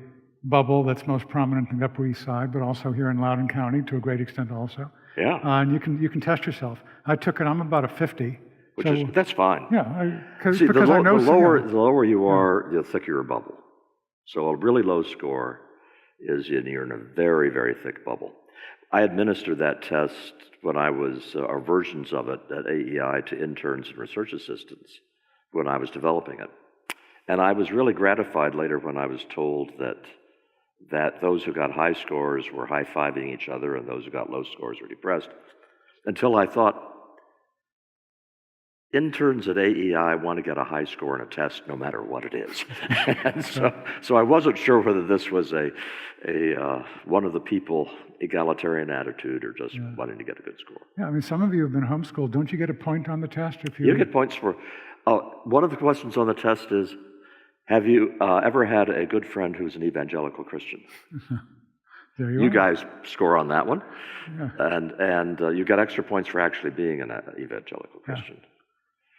bubble that's most prominent in the Upper East Side, but also here in Loudoun County to a great extent also. Yeah. And you can test yourself. I took it, I'm about a 50. That's fine. Yeah, See, because I know the lower you are, the thicker your bubble. So a really low score is you're in a very, very thick bubble. I administered that test when I was, or versions of it at AEI to interns and research assistants when I was developing it. And I was really gratified later when I was told that those who got high scores were high-fiving each other and those who got low scores were depressed, until I thought, interns at AEI want to get a high score in a test no matter what it is. And so I wasn't sure whether this was a one of the people egalitarian attitude or just wanting to get a good score. Yeah, I mean, some of you have been homeschooled. Don't you get a point on the test if you... You get points for... one of the questions on the test is, have you ever had a good friend who's an evangelical Christian? There you guys score on that one. Yeah. And you get extra points for actually being an evangelical Christian.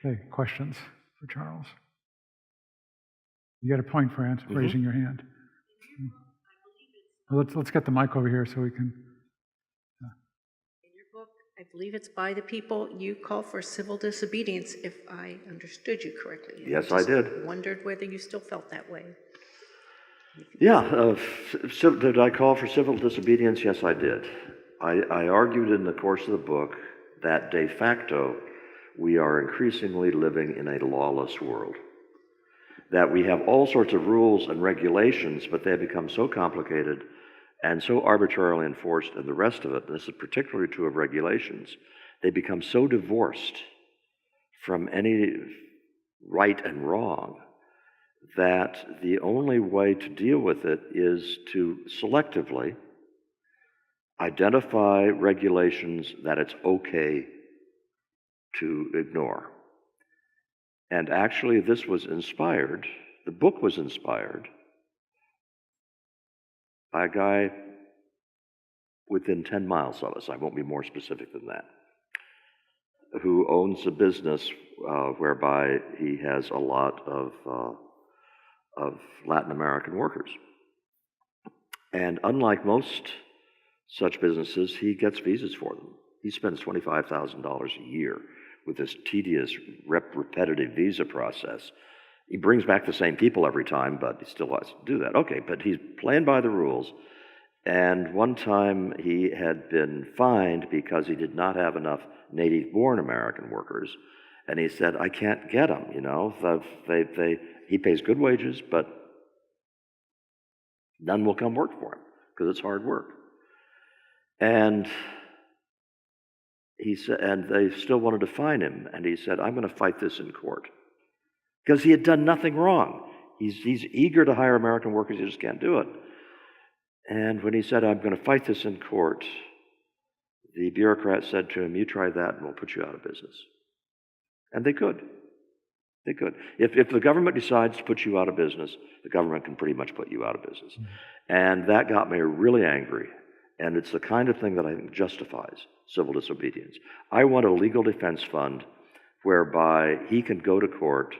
Okay, questions for Charles? You get a point for raising your hand. Well, let's get the mic over here so we can... In your book, I believe it's By the People, you call for civil disobedience, if I understood you correctly. Yes, I did. Wondered whether you still felt that way. Yeah, did I call for civil disobedience? Yes, I did. I argued in the course of the book that de facto we are increasingly living in a lawless world. That we have all sorts of rules and regulations, but they have become so complicated and so arbitrarily enforced, and the rest of it, and this is particularly true of regulations, they become so divorced from any right and wrong that the only way to deal with it is to selectively identify regulations that it's okay to ignore. And actually, this was inspired, the book was inspired by a guy within 10 miles of us, I won't be more specific than that, who owns a business whereby he has a lot of Latin American workers. And unlike most such businesses, he gets visas for them. He spends $25,000 a year with this tedious, repetitive visa process. He brings back the same people every time, but he still has to do that. Okay, but he's playing by the rules. And one time he had been fined because he did not have enough native-born American workers. And he said, I can't get them, you know. He pays good wages, but none will come work for him because it's hard work. And he said, and they still wanted to fine him. And he said, I'm going to fight this in court. Because he had done nothing wrong. He's eager to hire American workers, he just can't do it. And when he said, I'm going to fight this in court, the bureaucrat said to him, you try that and we'll put you out of business. And they could. They could. If the government decides to put you out of business, the government can pretty much put you out of business. Mm-hmm. And that got me really angry. And it's the kind of thing that I think justifies civil disobedience. I want a legal defense fund whereby he can go to court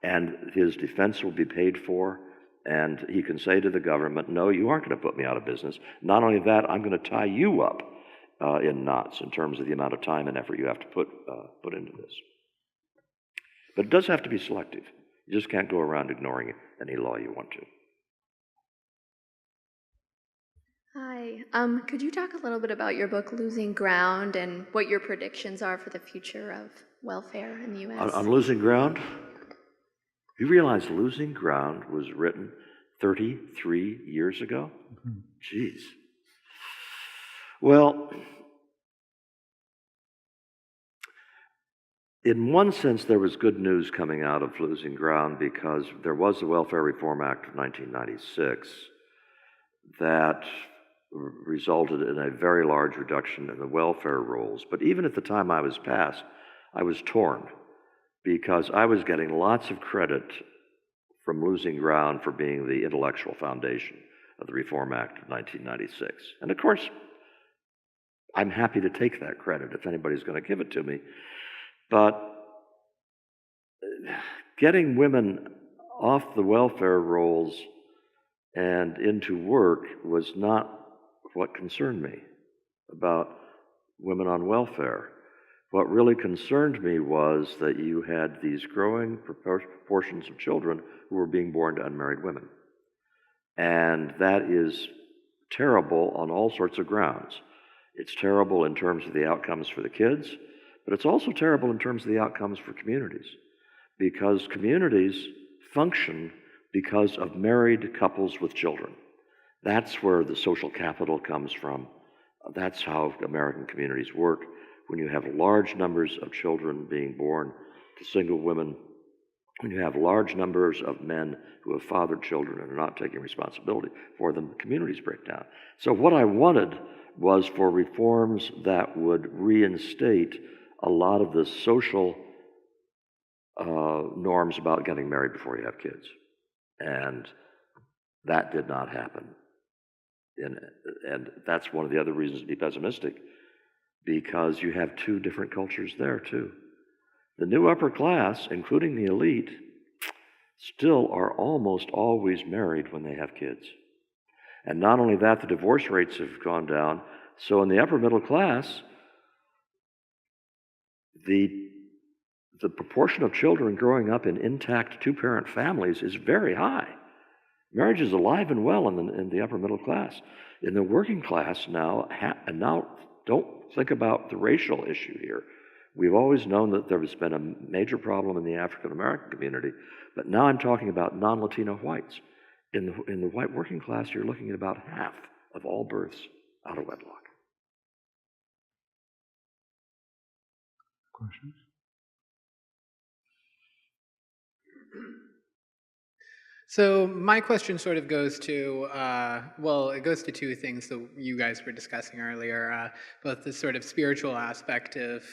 and his defense will be paid for, and he can say to the government, no, you aren't going to put me out of business. Not only that, I'm going to tie you up in knots in terms of the amount of time and effort you have to put into this. But it does have to be selective. You just can't go around ignoring any law you want to. Hi. Could you talk a little bit about your book, Losing Ground, and what your predictions are for the future of welfare in the U.S.? On Losing Ground? You realize Losing Ground was written 33 years ago? Mm-hmm. Jeez. Well, in one sense, there was good news coming out of losing ground because there was the Welfare Reform Act of 1996 that resulted in a very large reduction in the welfare rolls. But even at the time I was passed, I was torn because I was getting lots of credit from losing ground for being the intellectual foundation of the Reform Act of 1996. And of course, I'm happy to take that credit if anybody's going to give it to me. But getting women off the welfare rolls and into work was not what concerned me about women on welfare. What really concerned me was that you had these growing proportions of children who were being born to unmarried women. And that is terrible on all sorts of grounds. It's terrible in terms of the outcomes for the kids, but it's also terrible in terms of the outcomes for communities, because communities function because of married couples with children. That's where the social capital comes from. That's how American communities work. When you have large numbers of children being born to single women, when you have large numbers of men who have fathered children and are not taking responsibility for them, communities break down. So what I wanted was for reforms that would reinstate a lot of the social norms about getting married before you have kids. And that did not happen. And that's one of the other reasons to be pessimistic, because you have two different cultures there too. The new upper class, including the elite, still are almost always married when they have kids. And not only that, the divorce rates have gone down. So in the upper middle class, the proportion of children growing up in intact two-parent families is very high. Marriage is alive and well in the upper middle class. In the working class now, and now don't think about the racial issue here. We've always known that there has been a major problem in the African American community, but now I'm talking about non-Latino whites. In the white working class, you're looking at about half of all births out of wedlock. Questions? So my question sort of goes to, well, it goes to two things that you guys were discussing earlier, both the sort of spiritual aspect of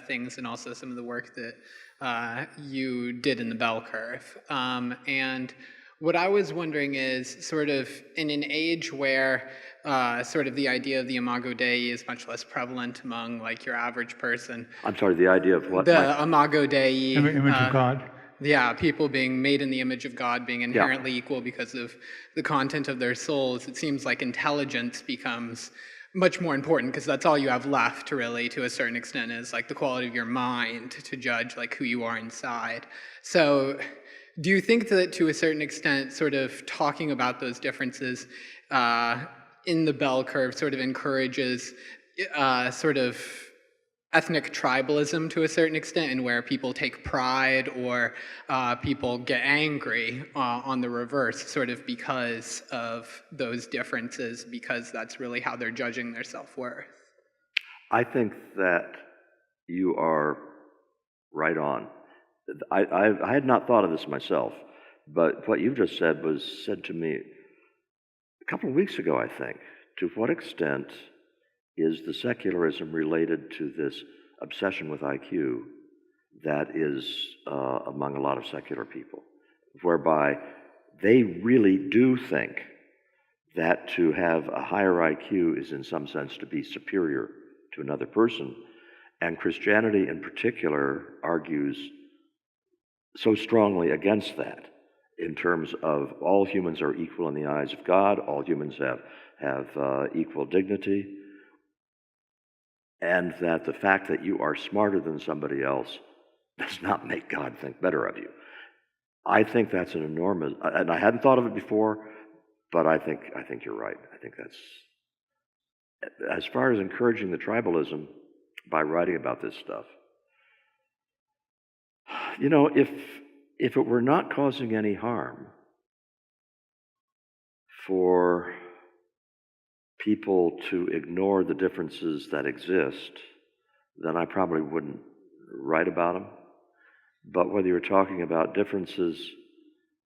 things and also some of the work that you did in the bell curve. And what I was wondering is sort of in an age where sort of the idea of the Imago Dei is much less prevalent among like your average person. I'm sorry, the idea of what? The Imago Dei. Image of God. Yeah, people being made in the image of God, being inherently equal because of the content of their souls. It seems like intelligence becomes much more important because that's all you have left, really, to a certain extent, is like the quality of your mind to judge like who you are inside. So do you think that to a certain extent, sort of talking about those differences in the bell curve sort of encourages sort of ethnic tribalism to a certain extent, and where people take pride or people get angry on the reverse, sort of because of those differences, because that's really how they're judging their self-worth? I think that you are right on. I had not thought of this myself, but what you just said was said to me a couple of weeks ago, I think. To what extent is the secularism related to this obsession with IQ that is among a lot of secular people, whereby they really do think that to have a higher IQ is in some sense to be superior to another person, and Christianity in particular argues so strongly against that in terms of all humans are equal in the eyes of God, all humans have equal dignity, and that the fact that you are smarter than somebody else does not make God think better of you. I think that's an enormous, and I hadn't thought of it before, but I think you're right. I think that's, as far as encouraging the tribalism by writing about this stuff, you know, if it were not causing any harm for people to ignore the differences that exist, then I probably wouldn't write about them. But whether you're talking about differences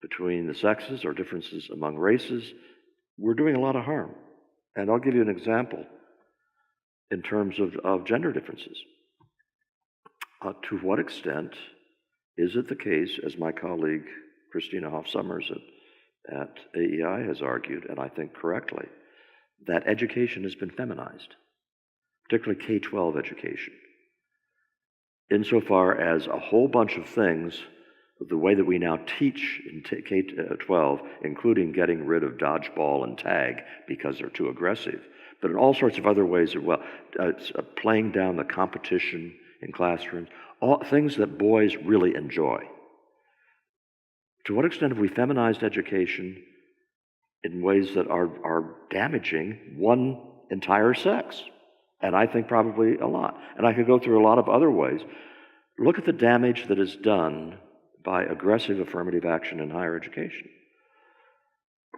between the sexes or differences among races, we're doing a lot of harm. And I'll give you an example in terms of gender differences. To what extent is it the case, as my colleague Christina Hoff-Sommers at AEI has argued, and I think correctly, that education has been feminized, particularly K-12 education, insofar as a whole bunch of things, the way that we now teach in K-12, including getting rid of dodgeball and tag because they're too aggressive, but in all sorts of other ways as well, playing down the competition in classrooms, all things that boys really enjoy. To what extent have we feminized education in ways that are damaging one entire sex? And I think probably a lot. And I could go through a lot of other ways. Look at the damage that is done by aggressive affirmative action in higher education,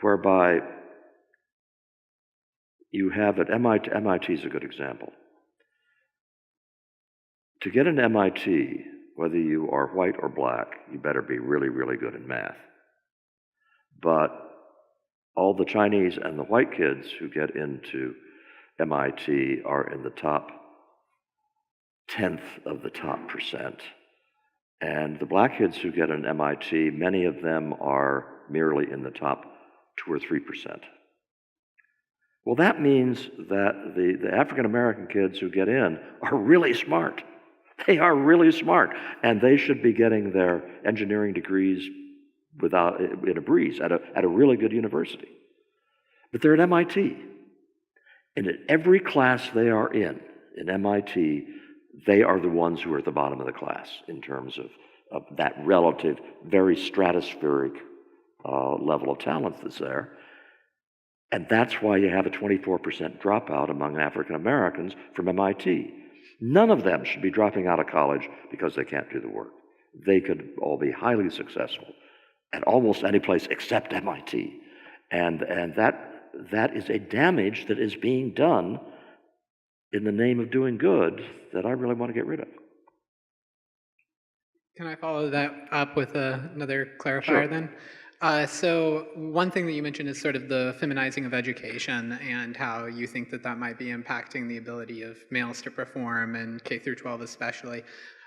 whereby you have at MIT is a good example. To get an MIT, whether you are white or black, you better be really, really good in math. But all the Chinese and the white kids who get into MIT are in the top 10th of the top percent. And the black kids who get an MIT, many of them are merely in the top 2 or 3%. Well, that means that the African American kids who get in are really smart. They are really smart, and they should be getting their engineering degrees in a breeze at a really good university. But they're at MIT, and at every class they are in MIT, they are the ones who are at the bottom of the class in terms of that relative, very stratospheric level of talent that's there. And that's why you have a 24% dropout among African Americans from MIT. None of them should be dropping out of college because they can't do the work. They could all be highly successful at almost any place except MIT. And that is a damage that is being done in the name of doing good that I really want to get rid of. Can I follow that up with another clarifier Sure. then? So one thing that you mentioned is sort of the feminizing of education and how you think that might be impacting the ability of males to perform, and K through 12 especially.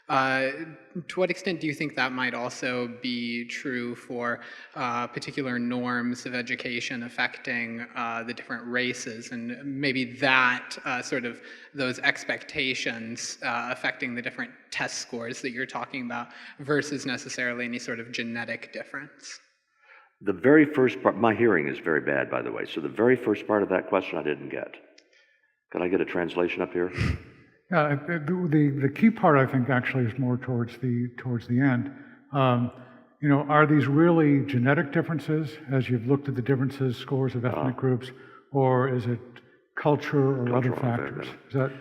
To what extent do you think that might also be true for particular norms of education affecting the different races, and maybe that sort of those expectations affecting the different test scores that you're talking about versus necessarily any sort of genetic difference? The very first part, my hearing is very bad, by the way, so the very first part of that question I didn't get. Could I get a translation up here? Yeah, the key part, I think, actually is more towards the end. Are these really genetic differences, as you've looked at the differences, scores of ethnic groups, or is it culture or other factors? Is that?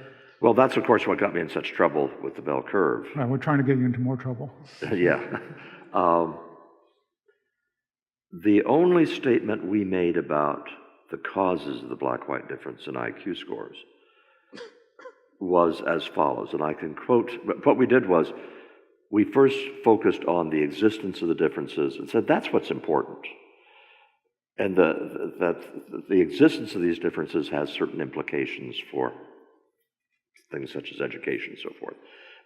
Well, that's, of course, what got me in such trouble with the bell curve. Right, we're trying to get you into more trouble. Yeah. The only statement we made about the causes of the black-white difference in IQ scores was as follows, and I can quote, what we did was, we first focused on the existence of the differences and said that's what's important. And that the existence of these differences has certain implications for things such as education and so forth.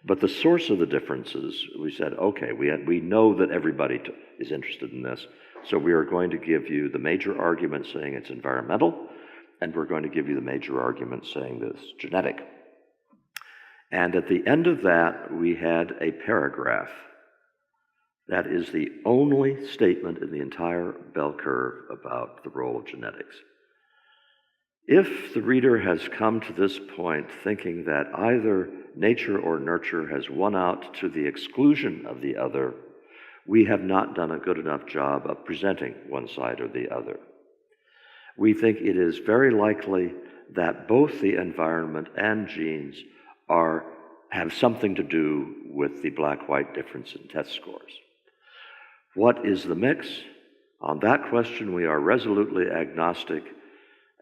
But the source of the differences, we said, okay, we know that everybody is interested in this, so we are going to give you the major argument saying it's environmental, and we're going to give you the major argument saying that it's genetic. And at the end of that, we had a paragraph. That is the only statement in the entire bell curve about the role of genetics. If the reader has come to this point thinking that either nature or nurture has won out to the exclusion of the other, we have not done a good enough job of presenting one side or the other. We think it is very likely that both the environment and genes have something to do with the black-white difference in test scores. What is the mix? On that question, we are resolutely agnostic.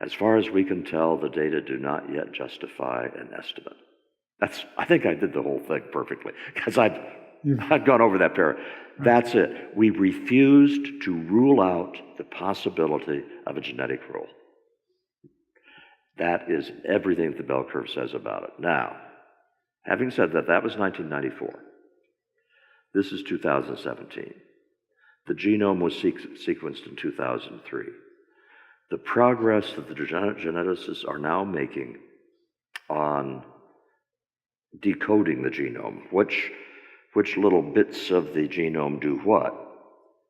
As far as we can tell, the data do not yet justify an estimate. I think I did the whole thing perfectly, because I've gone over that paragraph. That's it. We refused to rule out the possibility of a genetic rule. That is everything that the bell curve says about it. Now, having said that, that was 1994. This is 2017. The genome was sequenced in 2003. The progress that the geneticists are now making on decoding the genome, which little bits of the genome do what,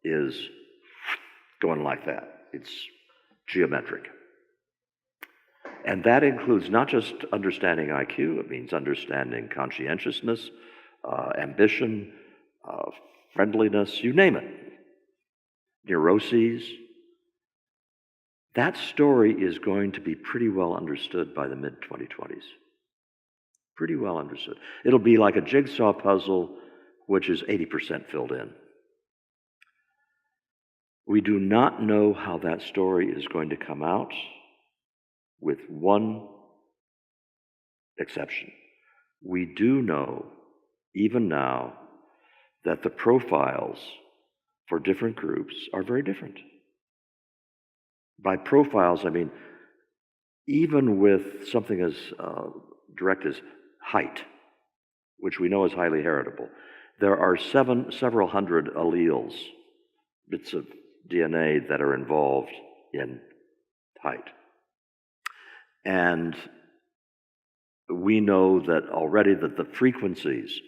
is going like that. It's geometric. And that includes not just understanding IQ, it means understanding conscientiousness, ambition, friendliness, you name it. Neuroses. That story is going to be pretty well understood by the mid-2020s. Pretty well understood. It'll be like a jigsaw puzzle, which is 80% filled in. We do not know how that story is going to come out, with one exception. We do know, even now, that the profiles for different groups are very different. By profiles, I mean, even with something as direct as height, which we know is highly heritable, there are several hundred alleles, bits of DNA that are involved in height. And we know that already that the frequencies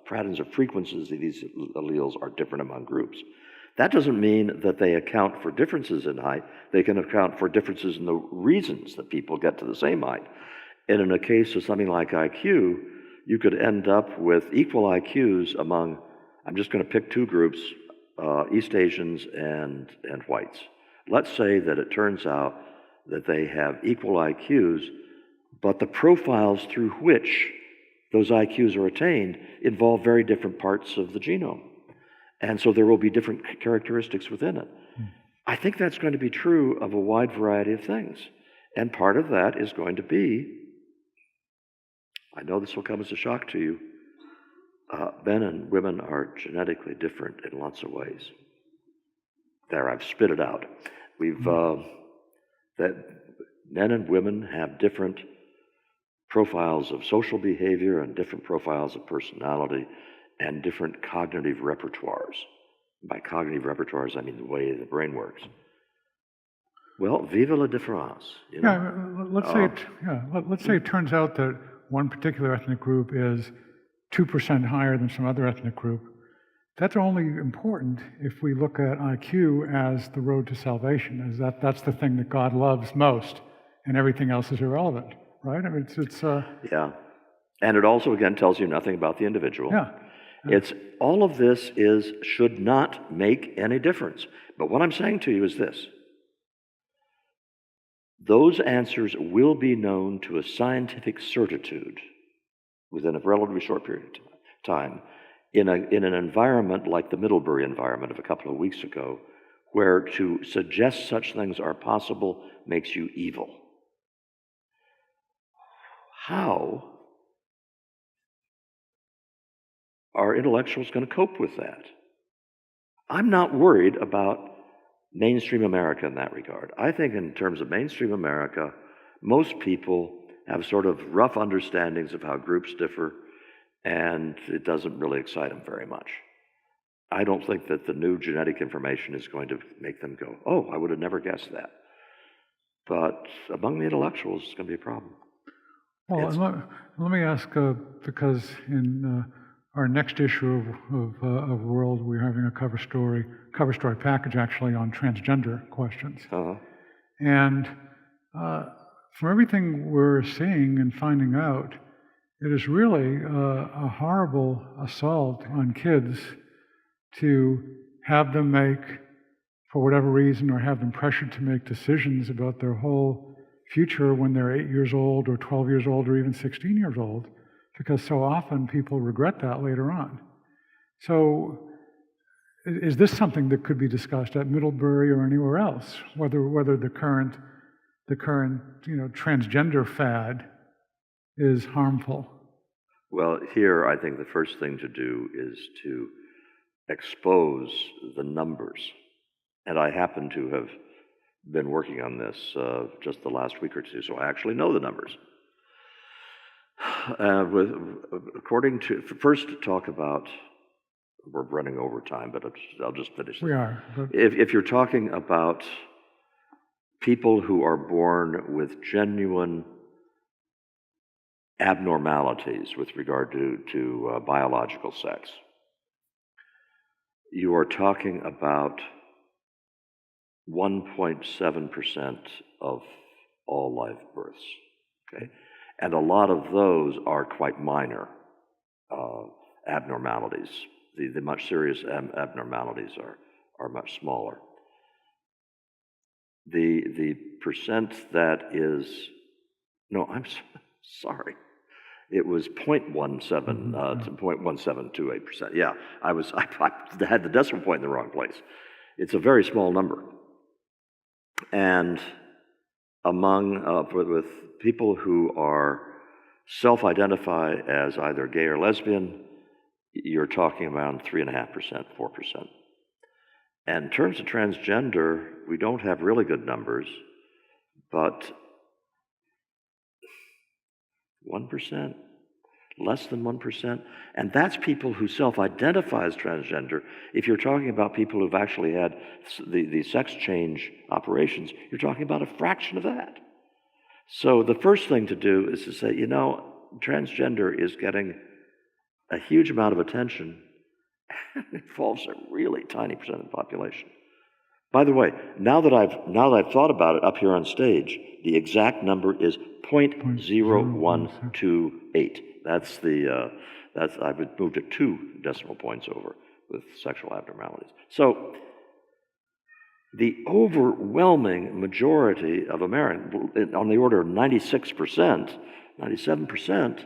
patterns of frequencies of these alleles are different among groups. That doesn't mean that they account for differences in height. They can account for differences in the reasons that people get to the same height. And in a case of something like IQ, you could end up with equal IQs among, I'm just going to pick two groups, East Asians and whites. Let's say that it turns out that they have equal IQs, but the profiles through which those IQs are attained involve very different parts of the genome. And so there will be different characteristics within it. I think that's going to be true of a wide variety of things. And part of that is going to be, I know this will come as a shock to you, men and women are genetically different in lots of ways. There, I've spit it out. That men and women have different profiles of social behavior and different profiles of personality and different cognitive repertoires. By cognitive repertoires, I mean the way the brain works. Well, vive la différence. You know? Let's say it turns out that one particular ethnic group is 2% higher than some other ethnic group. That's only important if we look at IQ as the road to salvation, as that's the thing that God loves most, and everything else is irrelevant, right? I mean, Yeah, and it also, again, tells you nothing about the individual. Yeah. It's, all of this should not make any difference. But what I'm saying to you is this. Those answers will be known to a scientific certitude within a relatively short period of time in an environment like the Middlebury environment of a couple of weeks ago, where to suggest such things are possible makes you evil. How are intellectuals going to cope with that? I'm not worried about mainstream America in that regard. I think in terms of mainstream America, most people have sort of rough understandings of how groups differ, and it doesn't really excite them very much. I don't think that the new genetic information is going to make them go, oh, I would have never guessed that. But among the intellectuals, it's going to be a problem. Well, let me ask, because in our next issue of World, we're having a cover story package actually on transgender questions. Uh-huh. And from everything we're seeing and finding out, it is really a horrible assault on kids to have them make, for whatever reason, or have them pressured to make decisions about their whole future when they're 8 years old or 12 years old or even 16 years old, because so often people regret that later on. So is this something that could be discussed at Middlebury or anywhere else, whether the current transgender fad is harmful? Well, here I think the first thing to do is to expose the numbers. And I happen to have been working on this just the last week or two, so I actually know the numbers. First to talk about, we're running over time, but I'll just finish this. We are, but If you're talking about people who are born with genuine abnormalities with regard to biological sex, you are talking about 1.7% of all live births, okay? And a lot of those are quite minor abnormalities. The much serious abnormalities are much smaller. The percent that is, no, I'm sorry. It was 0.17 to 0.1728%. Yeah, I had the decimal point in the wrong place. It's a very small number. And among, with people who are self-identify as either gay or lesbian, you're talking around 3.5%, 4%. And in terms of transgender, we don't have really good numbers, but 1%, less than 1%, and that's people who self-identify as transgender. If you're talking about people who've actually had the sex change operations, you're talking about a fraction of that. So the first thing to do is to say, you know, transgender is getting a huge amount of attention. It involves a really tiny percent of the population. By the way, now that I've thought about it up here on stage, the exact number is 0.0128. I've moved it 2 decimal points over with sexual abnormalities. So the overwhelming majority of Americans, on the order of 96%, 97%,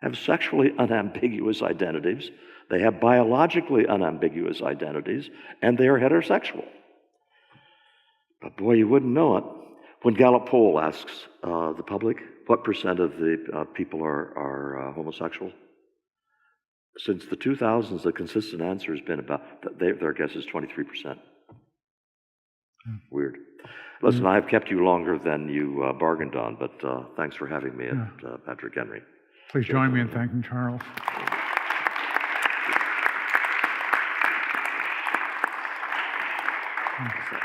have sexually unambiguous identities. They have biologically unambiguous identities, and they are heterosexual. But boy, you wouldn't know it. When Gallup Poll asks the public what percent of the people are homosexual, since the 2000s, the consistent answer has been about, their guess is 23%. Weird. Listen, I've kept you longer than you bargained on, but thanks for having me at Patrick Henry. please join me in thanking Charles. So.